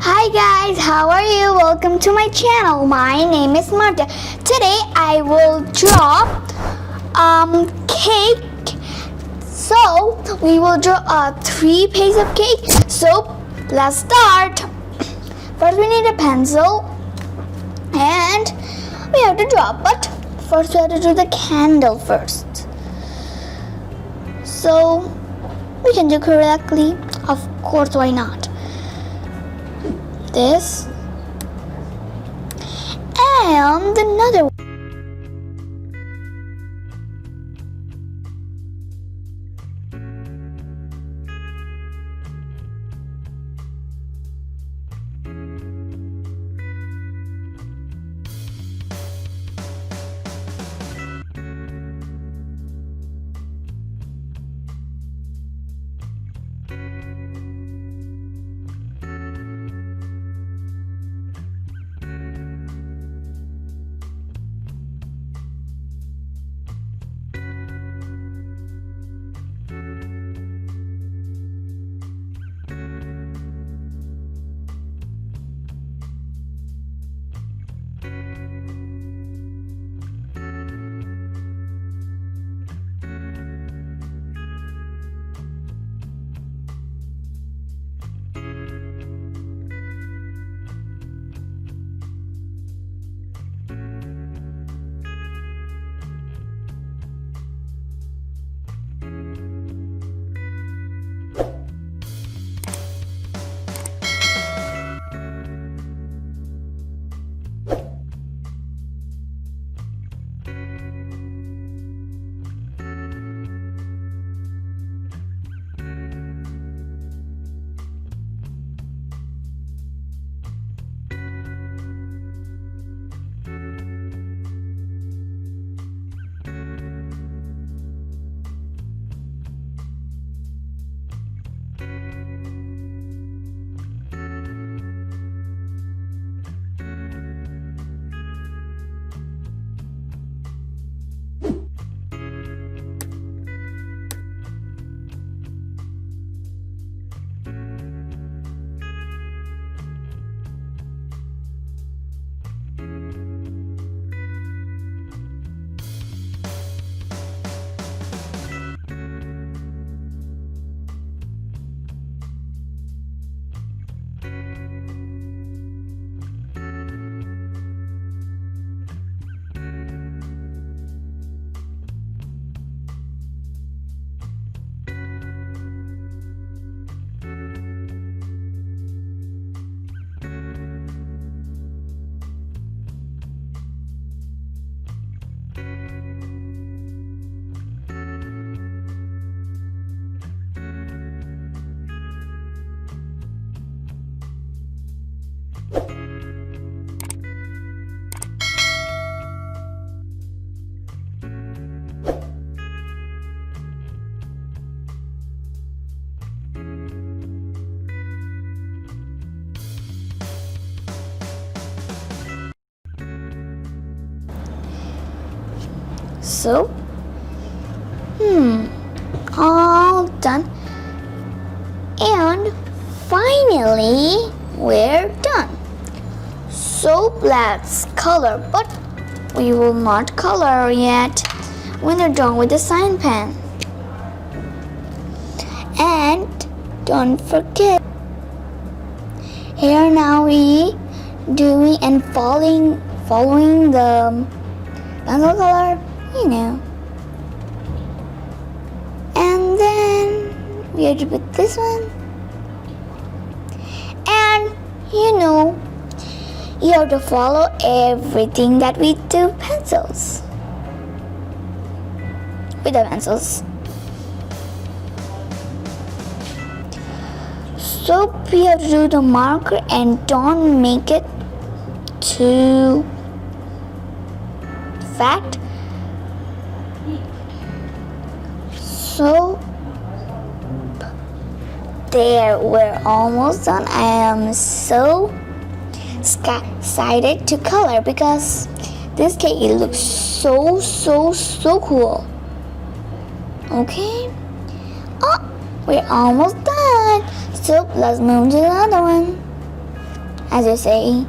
Hi guys, how are you? Welcome to my channel. My name is Mardiya. Today I will draw cake. So we will draw 3 pieces of cake. So let's start. First we need a pencil and we have to draw, but first we have to do the candle first. So we can do correctly. Of course, why not? This and another one. So, all done. And finally, we're done. So let's color, but we will not color yet when we're done with the sign pen. And don't forget, here now we doing and following the pencil color. And then we have to put this one, and you have to follow everything that we do with the pencils. So we have to do the marker and don't make it too fat. So there, we're almost done. I am so excited to color because this cake looks so cool. Okay. Oh, we're almost done. So let's move to the other one. as you say.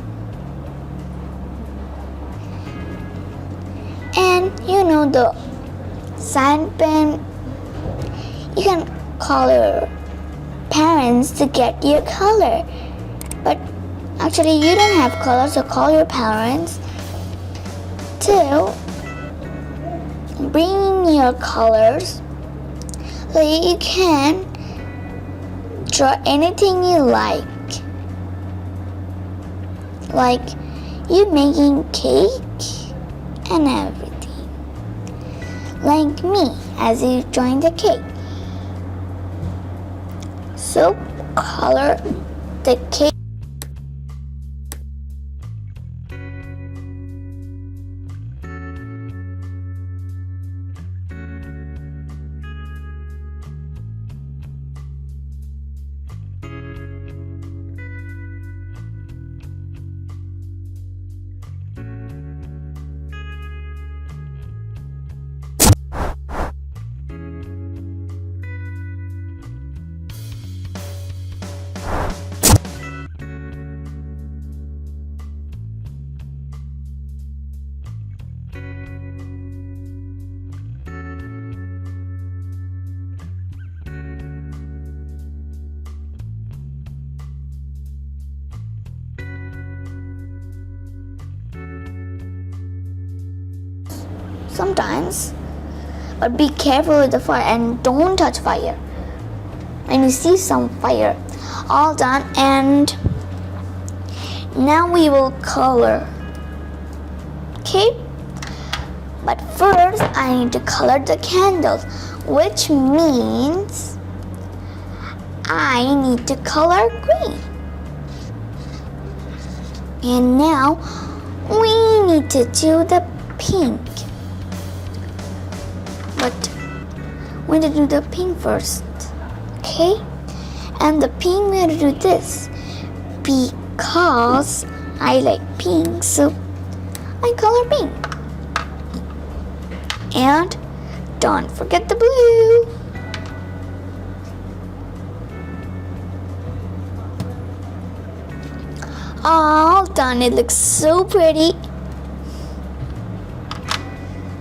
And you know the sand pen, you can call your parents to get your color, but actually you don't have color, so call your parents to bring your colors so you can draw anything you like you making cake and everything, like me as you drawing the cake. So color the cake. Sometimes, but be careful with the fire and don't touch fire. When you see some fire, all done, and now we will color. Okay, but first I need to color the candles, which means I need to color green. And now we need to do the pink. But we need to do the pink first, okay? And the pink we have to do this because I like pink, so I color pink. And don't forget the blue. All done. It looks so pretty.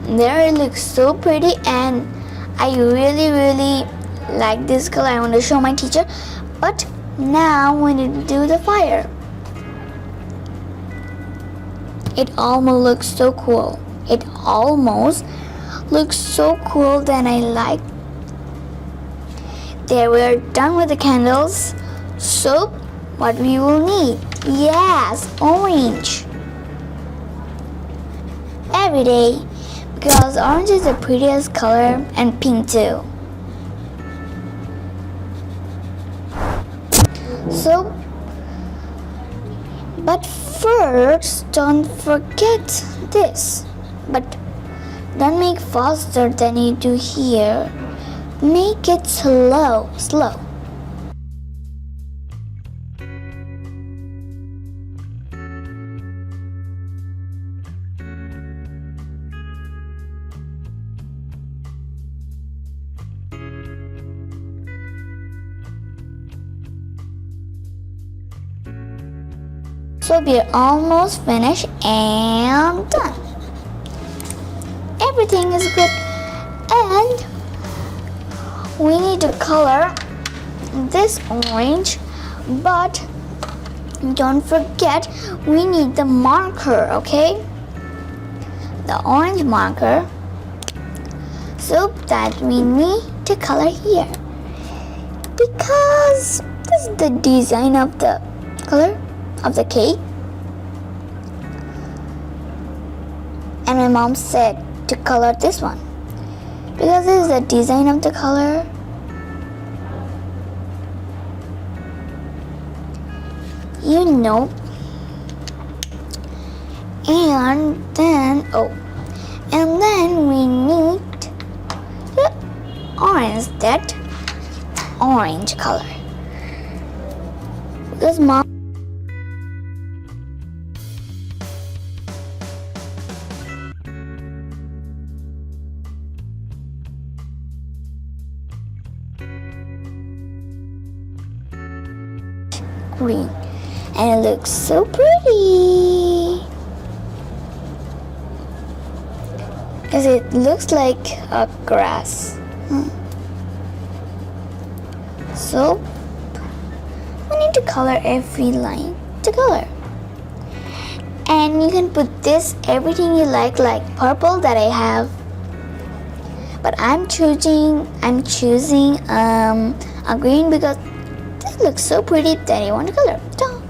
There, it looks so pretty, and I really like this color. I want to show my teacher. But now we need to do the fire. It almost looks so cool. It almost looks so cool that I like. There, we're done with the candles. So what we will need? Yes, orange. Every day. Because orange is the prettiest color, and pink too. So, but first, don't forget this. But don't make faster than you do here. Make it slow. So we're almost finished and done. Everything is good, and we need to color this orange, but don't forget we need the marker, okay? The orange marker, so that we need to color here, because this is the design of the color of the cake. And my mom said to color this one because this is the design of the color. You know. And then we need the orange color, because mom green. And it looks so pretty. Because it looks like a grass. So we need to color every line to color. And you can put this everything you like purple that I have. But I'm choosing a green because this looks so pretty that I want to color. So,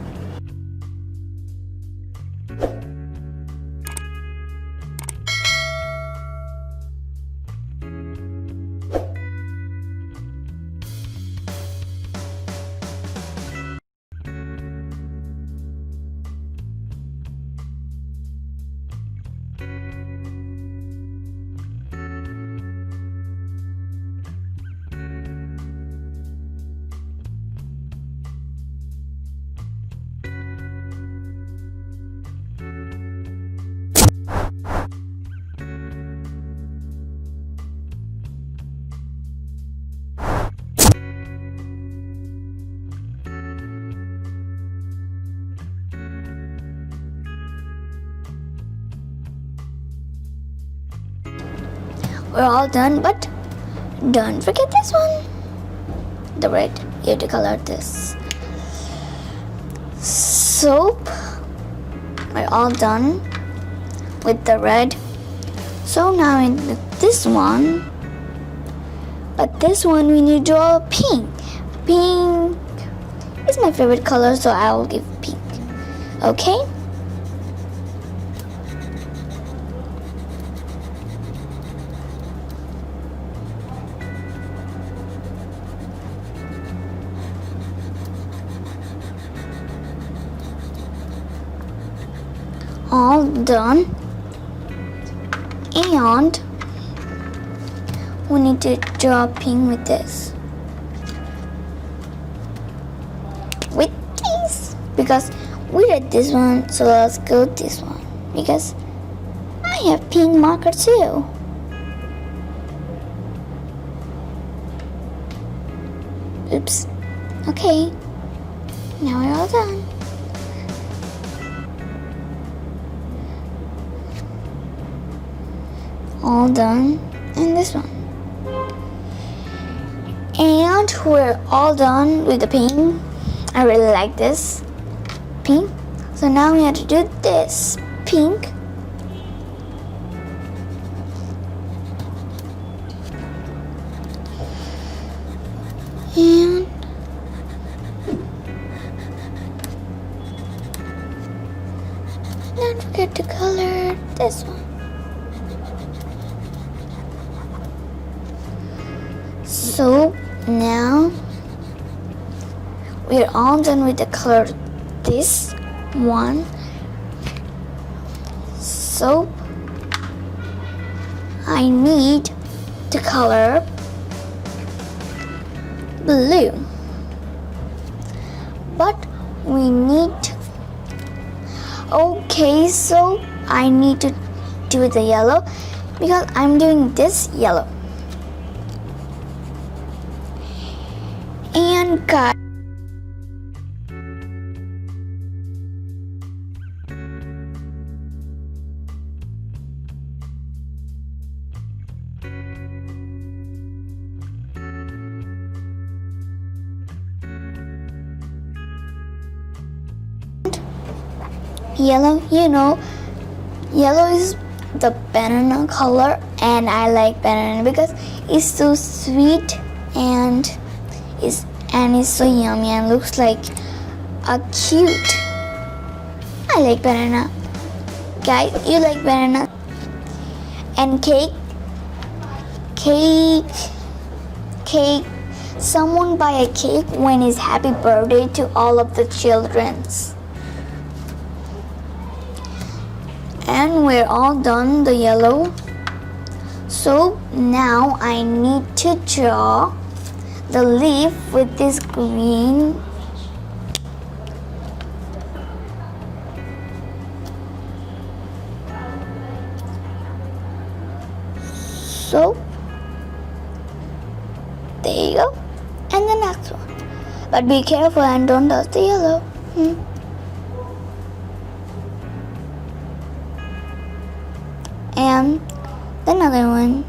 we're all done, but don't forget this one. The red. You have to color this. So we're all done with the red. So now in this one, but this one we need to draw pink. Pink is my favorite color, so I will give pink. Okay? All done, and we need to draw pink with this, with this, because we did this one, so let's go this one, because I have pink marker too. Oops. Okay, now we're all done. All done in this one, and we're all done with the pink. I really like this pink, so now we have to do this pink, and don't forget to color this one. So now we're all done with the color this one. So I need to color blue, but we need okay, so I need to do the yellow because I'm doing this yellow. And guys, yellow, yellow is the banana color, and I like banana because it's so sweet and it's so yummy and looks like a cute. I like banana. Guys, you like banana? And cake. Someone buy a cake when it's happy birthday to all of the childrens. And we're all done the yellow. So now I need to draw the leaf with this green. So there you go. And the next one. But be careful and don't touch the yellow. and another one,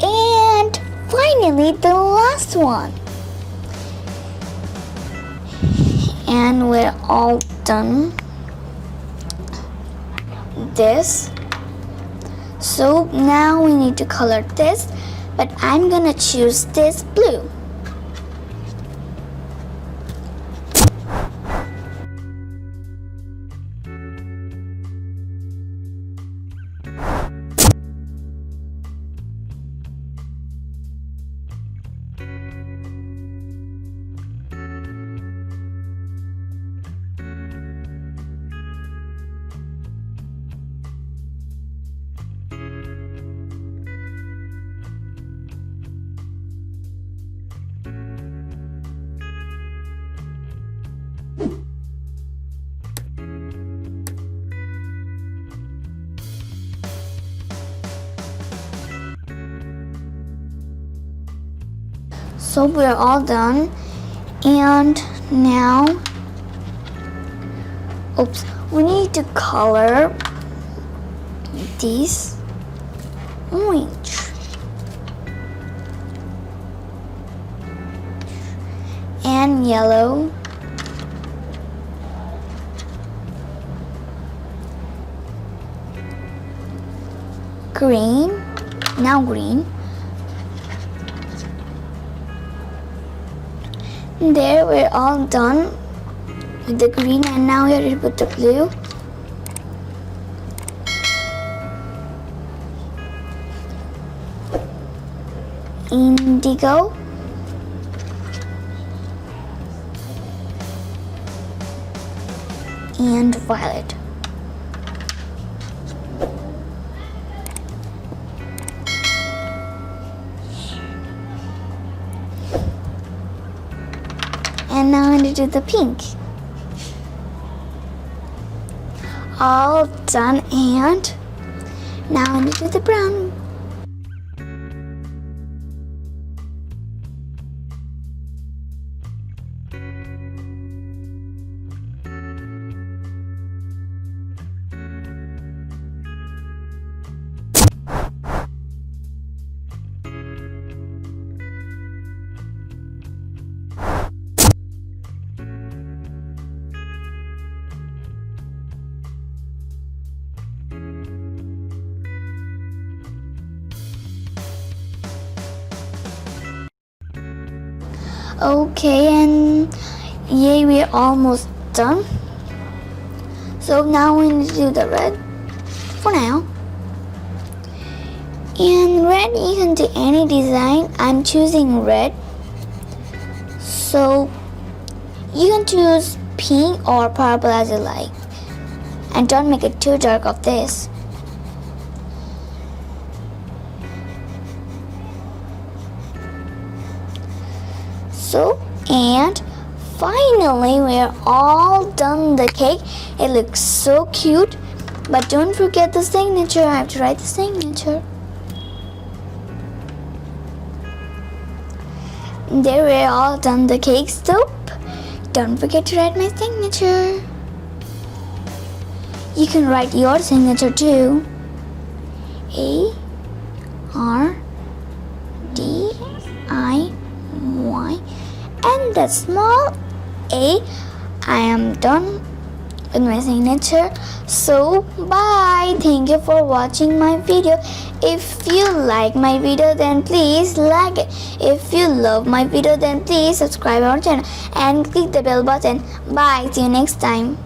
and finally the last one. And we're all done this. So now we need to color this, but I'm gonna choose this blue. So we're all done, and now we need to color these orange and yellow green, now green. There, we're all done with the green, and now we're ready to put the blue. Indigo. And violet. And now I'm going to do the pink. All done, and now I'm going to do the brown. Okay, and yay, we're almost done. So now we need to do the red for now. And red, you can do any design. I'm choosing red. So you can choose pink or purple as you like. And don't make it too dark of this. So, and finally we're all done the cake. It looks so cute, but don't forget the signature. I have to write the signature. There, we're all done the cake. So don't forget to write my signature. You can write your signature too. A-R-D-I-Y, and the small a. I am done with my signature. So bye. Thank you for watching my video. If you like my video, then please like it. If you love my video, then please subscribe our channel and click the bell button. Bye. See you next time.